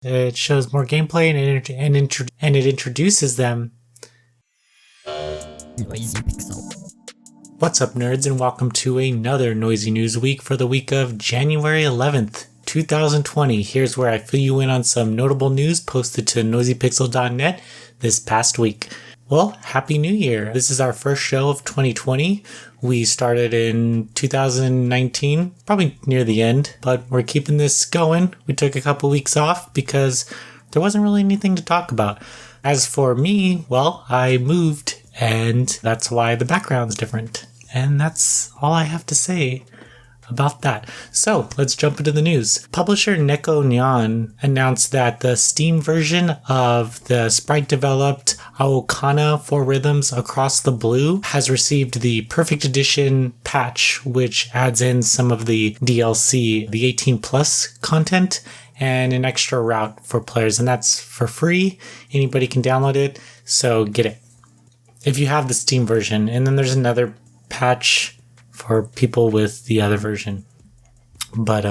It shows more gameplay and it introduces them. Noisy Pixel. What's up, nerds, and welcome to another Noisy News Week for the week of January 11th, 2020. Here's where I fill you in on some notable news posted to noisypixel.net this past week. Well, Happy New Year. This is our first show of 2020. We started in 2019, probably near the end, but we're keeping this going. We took a couple weeks off because there wasn't really anything to talk about. As for me, well, I moved, and that's why the background's different. And that's all I have to say about that. So let's jump into the news. Publisher Neko Nyan announced that the Steam version of the sprite-developed Aokana 4 Rhythms Across the Blue has received the Perfect Edition patch, which adds in some of the DLC, the 18 plus content, and an extra route for players. And that's for free. Anybody can download it, so get it if you have the Steam version. And then there's another patch for people with the other version. But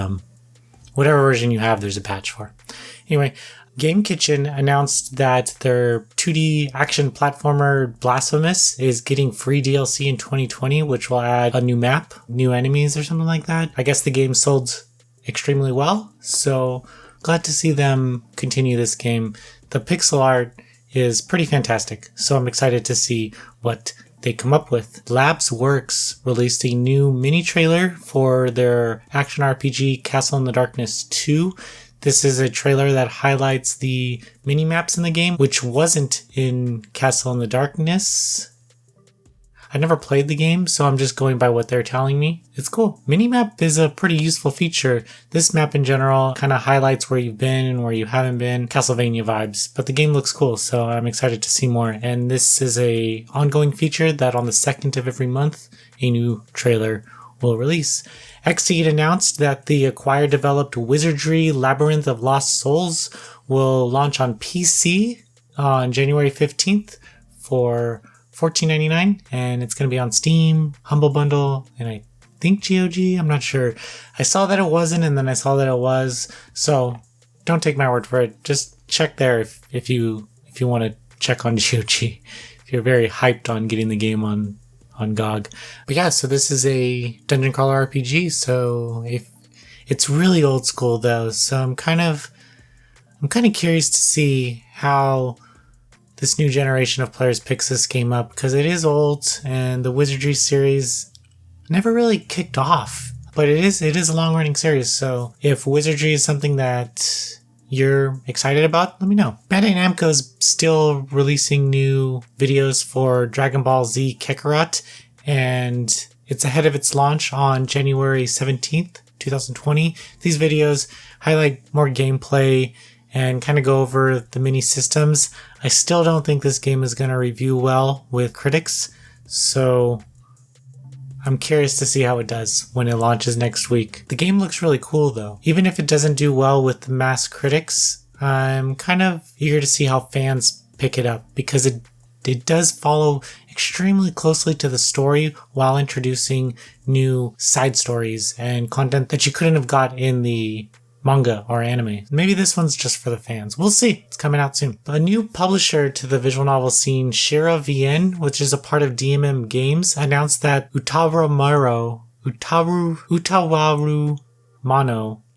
whatever version you have, there's a patch for. Anyway, Game Kitchen announced that their 2D action platformer Blasphemous is getting free DLC in 2020, which will add a new map, new enemies or something like that. I guess the game sold extremely well, so glad to see them continue this game. The pixel art is pretty fantastic, so I'm excited to see what they come up with. Labs Works released a new mini trailer for their action RPG Castle in the Darkness 2. This is a trailer that highlights the mini maps in the game, which wasn't in Castle in the Darkness. I never played the game, so I'm just going by what they're telling me. It's cool. Minimap is a pretty useful feature. This map in general kind of highlights where you've been and where you haven't been. Castlevania vibes. But the game looks cool, so I'm excited to see more. And this is a ongoing feature that on the 2nd of every month, a new trailer will release. Xseed announced that the Acquire-developed Wizardry Labyrinth of Lost Souls will launch on PC on January 15th for $14.99, and it's going to be on Steam, Humble Bundle, and I think GOG. I'm not sure. I saw that it wasn't, and then I saw that it was. So don't take my word for it. Just check there if you want to check on GOG. If you're very hyped on getting the game on GOG. But yeah, so this is a dungeon crawler RPG. So if it's really old school though, so I'm kind of curious to see how this new generation of players picks this game up, because it is old and the Wizardry series never really kicked off, but it is a long running series. So if Wizardry is something that you're excited about, let me know. Bandai Namco's still releasing new videos for Dragon Ball Z Kakarot, and it's ahead of its launch on January 17th, 2020. These videos highlight more gameplay and kind of go over the mini systems. I still don't think this game is going to review well with critics, so I'm curious to see how it does when it launches next week. The game looks really cool though. Even if it doesn't do well with the mass critics, I'm kind of eager to see how fans pick it up, because it does follow extremely closely to the story while introducing new side stories and content that you couldn't have got in the manga or anime. Maybe this one's just for the fans. We'll see. It's coming out soon. A new publisher to the visual novel scene, Shira VN, which is a part of DMM Games, announced that Utawaru Mano,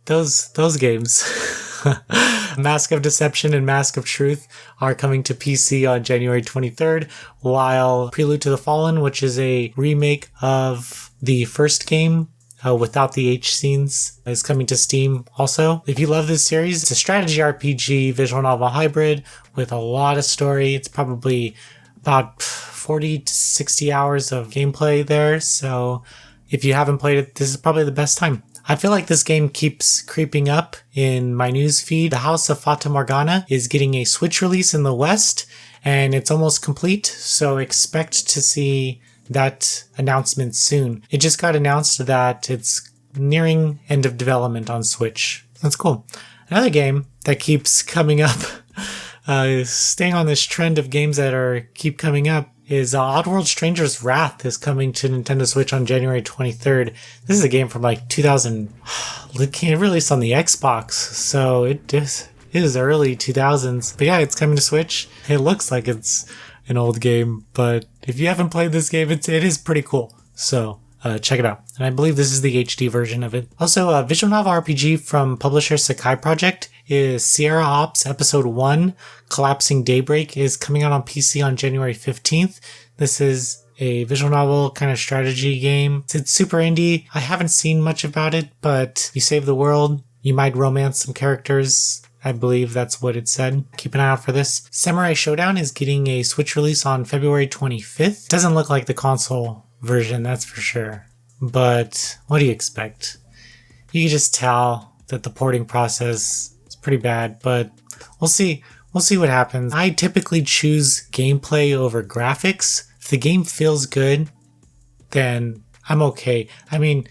those games, Mask of Deception and Mask of Truth, are coming to PC on January 23rd, while Prelude to the Fallen, which is a remake of the first game, without the H scenes, is coming to Steam also. If you love this series, it's a strategy RPG visual novel hybrid with a lot of story. It's probably about 40 to 60 hours of gameplay there. So if you haven't played it, this is probably the best time. I feel like this game keeps creeping up in my news feed. The House of Fata Morgana is getting a Switch release in the West, and it's almost complete. So expect to see that announcement soon. It just got announced that it's nearing end of development on Switch. That's cool. Another game that keeps coming up, staying on this trend of games that keep coming up, is Oddworld Stranger's Wrath is coming to Nintendo Switch on January 23rd. This is a game from like 2000. It released on the Xbox, so it's It is early 2000s. But yeah, it's coming to Switch. It looks like it's an old game, but if you haven't played this game, it is pretty cool. So check it out. And I believe this is the HD version of it. Also, a visual novel RPG from publisher Sakai Project is Sierra Ops Episode 1, Collapsing Daybreak, is coming out on PC on January 15th. This is a visual novel kind of strategy game. It's super indie. I haven't seen much about it, but you save the world. You might romance some characters. I believe that's what it said. Keep an eye out for this. Samurai Showdown is getting a Switch release on February 25th. Doesn't look like the console version, that's for sure. But what do you expect? You can just tell that the porting process is pretty bad, but we'll see. We'll see what happens. I typically choose gameplay over graphics. If the game feels good, then I'm okay. I mean,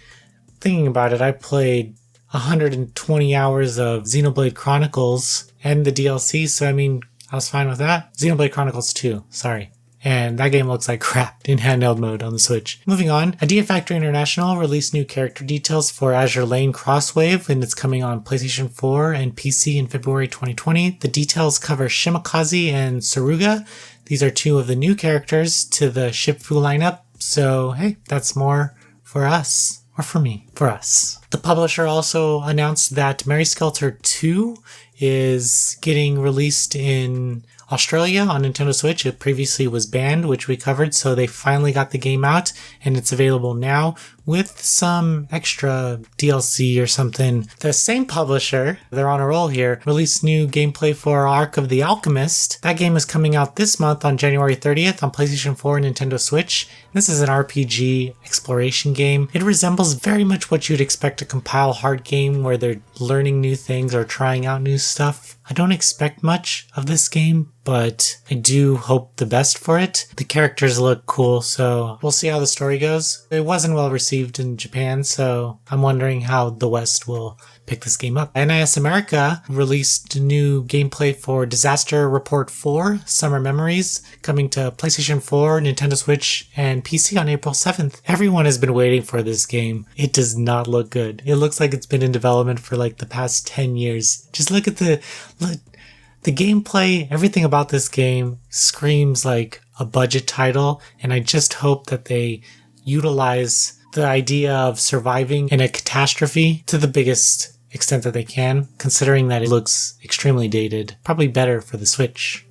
thinking about it, I played 120 hours of Xenoblade Chronicles and the DLC, so I mean, I was fine with that. Xenoblade Chronicles 2, sorry. And that game looks like crap in handheld mode on the Switch. Moving on, Idea Factory International released new character details for Azure Lane Crosswave, and it's coming on PlayStation 4 and PC in February 2020. The details cover Shimakaze and Saruga. These are two of the new characters to the Shipfu lineup, so hey, that's more for us. Or for me. For us. The publisher also announced that Mary Skelter 2 is getting released in Australia on Nintendo Switch. It previously was banned, which we covered, so they finally got the game out, and it's available now with some extra DLC or something. The same publisher, they're on a roll here, released new gameplay for Ark of the Alchemist. That game is coming out this month on January 30th on PlayStation 4 and Nintendo Switch. This is an RPG exploration game. It resembles very much what you'd expect a compile hard game where they're learning new things or trying out new stuff. I don't expect much of this game, but I do hope the best for it. The characters look cool, so we'll see how the story goes. It wasn't well received in Japan, so I'm wondering how the West will pick this game up. NIS America released new gameplay for Disaster Report 4, Summer Memories, coming to PlayStation 4, Nintendo Switch, and PC on April 7th. Everyone has been waiting for this game. It does not look good. It looks like it's been in development for like the past 10 years. Just look at the gameplay, everything about this game screams like a budget title, and I just hope that they utilize the idea of surviving in a catastrophe to the biggest extent that they can, considering that it looks extremely dated. Probably better for the Switch.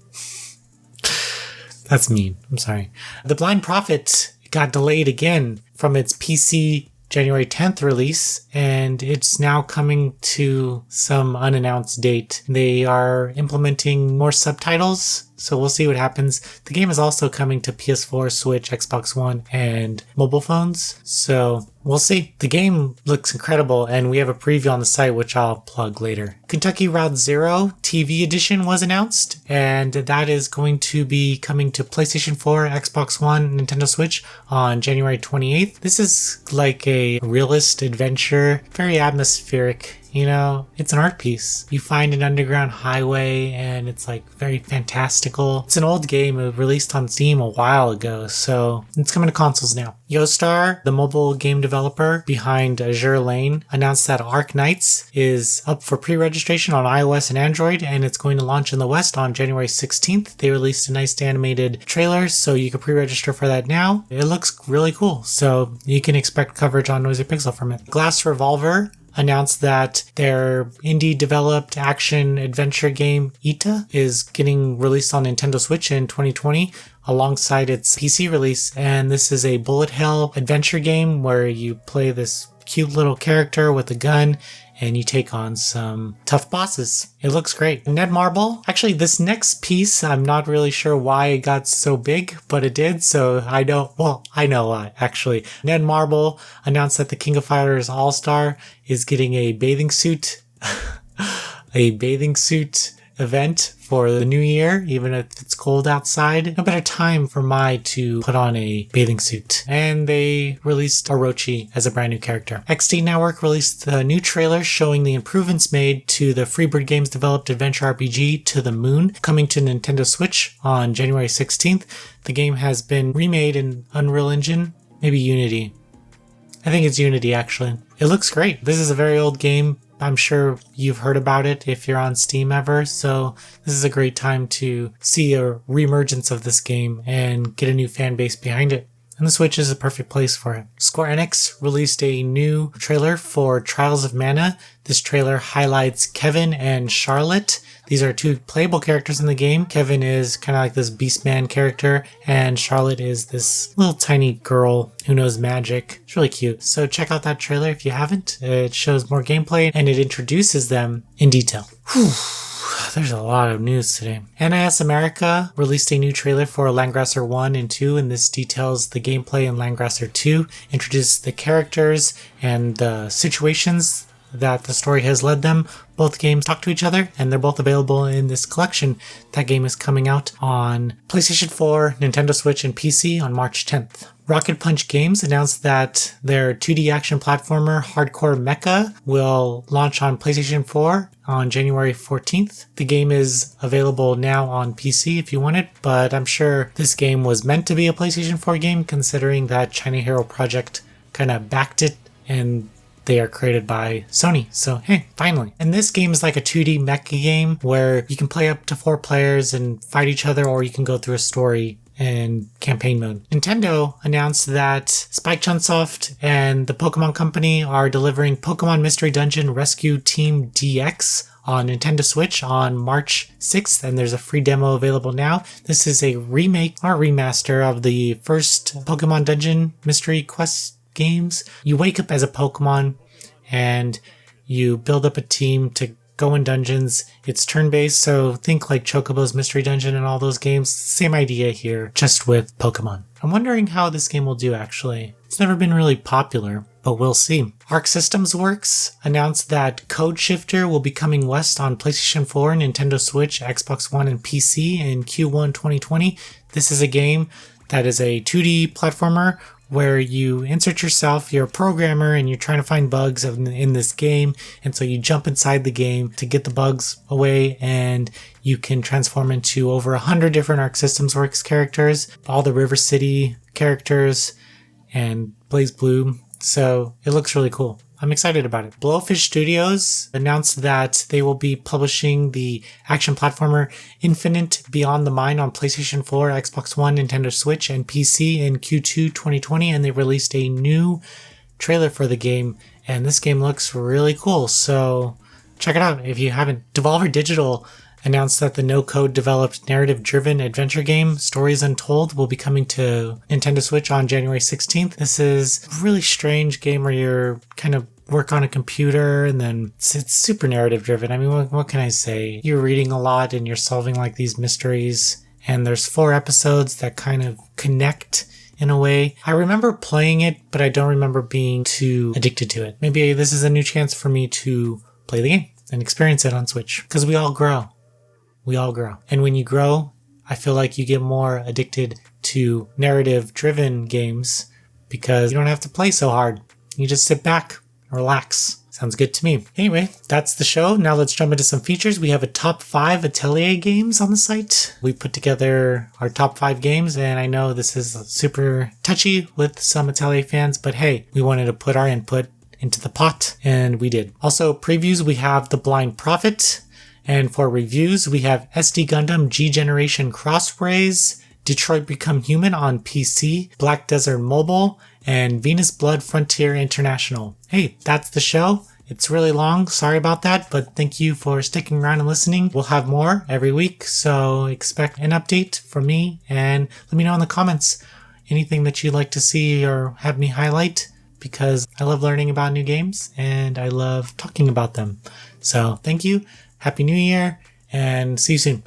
That's mean. I'm sorry. The Blind Prophet got delayed again from its PC January 10th release, and it's now coming to some unannounced date. They are implementing more subtitles, so we'll see what happens. The game is also coming to PS4, Switch, Xbox One, and mobile phones, so we'll see. The game looks incredible, and we have a preview on the site, which I'll plug later. Kentucky Route Zero TV Edition was announced, and that is going to be coming to PlayStation 4, Xbox One, Nintendo Switch on January 28th. This is like a realist adventure, very atmospheric. You know, it's an art piece. You find an underground highway and it's like very fantastical. It's an old game. It released on Steam a while ago, so it's coming to consoles now. Yoastar, the mobile game developer behind Azure Lane, announced that Ark Knights is up for pre-registration on iOS and Android, and it's going to launch in the West on January 16th. They released a nice animated trailer, so you can pre-register for that now. It looks really cool, so you can expect coverage on Noisy Pixel from it. Glass Revolver announced that their indie-developed action-adventure game, Ita, is getting released on Nintendo Switch in 2020 alongside its PC release, and this is a bullet hell adventure game where you play this cute little character with a gun and you take on some tough bosses. It looks great. Netmarble, actually this next piece, I'm not really sure why it got so big, but it did, so I know why, actually. Netmarble announced that the King of Fighters All-Star is getting a bathing suit, event for the new year, even if it's cold outside. No better time for Mai to put on a bathing suit. And they released Orochi as a brand new character. XD Network released a new trailer showing the improvements made to the Freebird Games developed adventure RPG To the Moon, coming to Nintendo Switch on January 16th. The game has been remade in Unreal Engine, maybe Unity. I think it's Unity, actually. It looks great. This is a very old game, I'm sure you've heard about it if you're on Steam ever, so this is a great time to see a reemergence of this game and get a new fan base behind it. And the Switch is a perfect place for it. Square Enix released a new trailer for Trials of Mana. This trailer highlights Kevin and Charlotte. These are two playable characters in the game. Kevin is kind of like this Beastman character, and Charlotte is this little tiny girl who knows magic. It's really cute. So check out that trailer if you haven't. It shows more gameplay, and it introduces them in detail. Whew. There's a lot of news today. NIS America released a new trailer for Landgrasser 1 and 2, and this details the gameplay in Landgrasser 2, introduces the characters and the situations that the story has led them. Both games talk to each other, and they're both available in this collection. That game is coming out on PlayStation 4, Nintendo Switch, and PC on March 10th. Rocket Punch Games announced that their 2D action platformer Hardcore Mecha will launch on PlayStation 4 on January 14th. The game is available now on PC if you want it, but I'm sure this game was meant to be a PlayStation 4 game considering that China Hero Project kind of backed it, and they are created by Sony. So hey, finally. And this game is like a 2D mecha game where you can play up to 4 players and fight each other, or you can go through a story and campaign mode. Nintendo announced that Spike Chunsoft and the Pokemon Company are delivering Pokemon Mystery Dungeon Rescue Team DX on Nintendo Switch on March 6th, and there's a free demo available now. This is a remake or remaster of the first Pokemon Dungeon Mystery Quest games. You wake up as a Pokemon and you build up a team to go in dungeons. It's turn-based, so think like Chocobo's Mystery Dungeon and all those games. Same idea here, just with Pokemon. I'm wondering how this game will do, actually. It's never been really popular, but we'll see. Arc Systems Works announced that Code Shifter will be coming west on PlayStation 4, Nintendo Switch, Xbox One, and PC in Q1 2020. This is a game that is a 2D platformer where you insert yourself, you're a programmer, and you're trying to find bugs in this game. And so you jump inside the game to get the bugs away, and you can transform into over 100 different Arc Systems Works characters, all the River City characters, and Blaze Blue. So it looks really cool. I'm excited about it. Blowfish Studios announced that they will be publishing the action platformer Infinite Beyond the Mind on PlayStation 4, Xbox One, Nintendo Switch, and PC in Q2 2020, and they released a new trailer for the game, and this game looks really cool, so check it out if you haven't. Devolver Digital announced that the no-code developed narrative-driven adventure game Stories Untold will be coming to Nintendo Switch on January 16th. This is a really strange game where you're kind of work on a computer, and then it's super narrative-driven. I mean, what can I say? You're reading a lot and you're solving like these mysteries, and there's 4 episodes that kind of connect in a way. I remember playing it, but I don't remember being too addicted to it. Maybe this is a new chance for me to play the game and experience it on Switch, because we all grow. We all grow. And when you grow, I feel like you get more addicted to narrative-driven games because you don't have to play so hard. You just sit back and relax. Sounds good to me. Anyway, that's the show. Now let's jump into some features. We have a top 5 Atelier Games on the site. We put together our top 5 games, and I know this is super touchy with some Atelier fans, but hey, we wanted to put our input into the pot, and we did. Also, previews, we have The Blind Prophet. And for reviews, we have SD Gundam G Generation Crossrays, Detroit Become Human on PC, Black Desert Mobile, and Venus Blood Frontier International. Hey, that's the show. It's really long. Sorry about that, but thank you for sticking around and listening. We'll have more every week, so expect an update from me, and let me know in the comments anything that you'd like to see or have me highlight, because I love learning about new games and I love talking about them. So thank you. Happy New Year, and see you soon.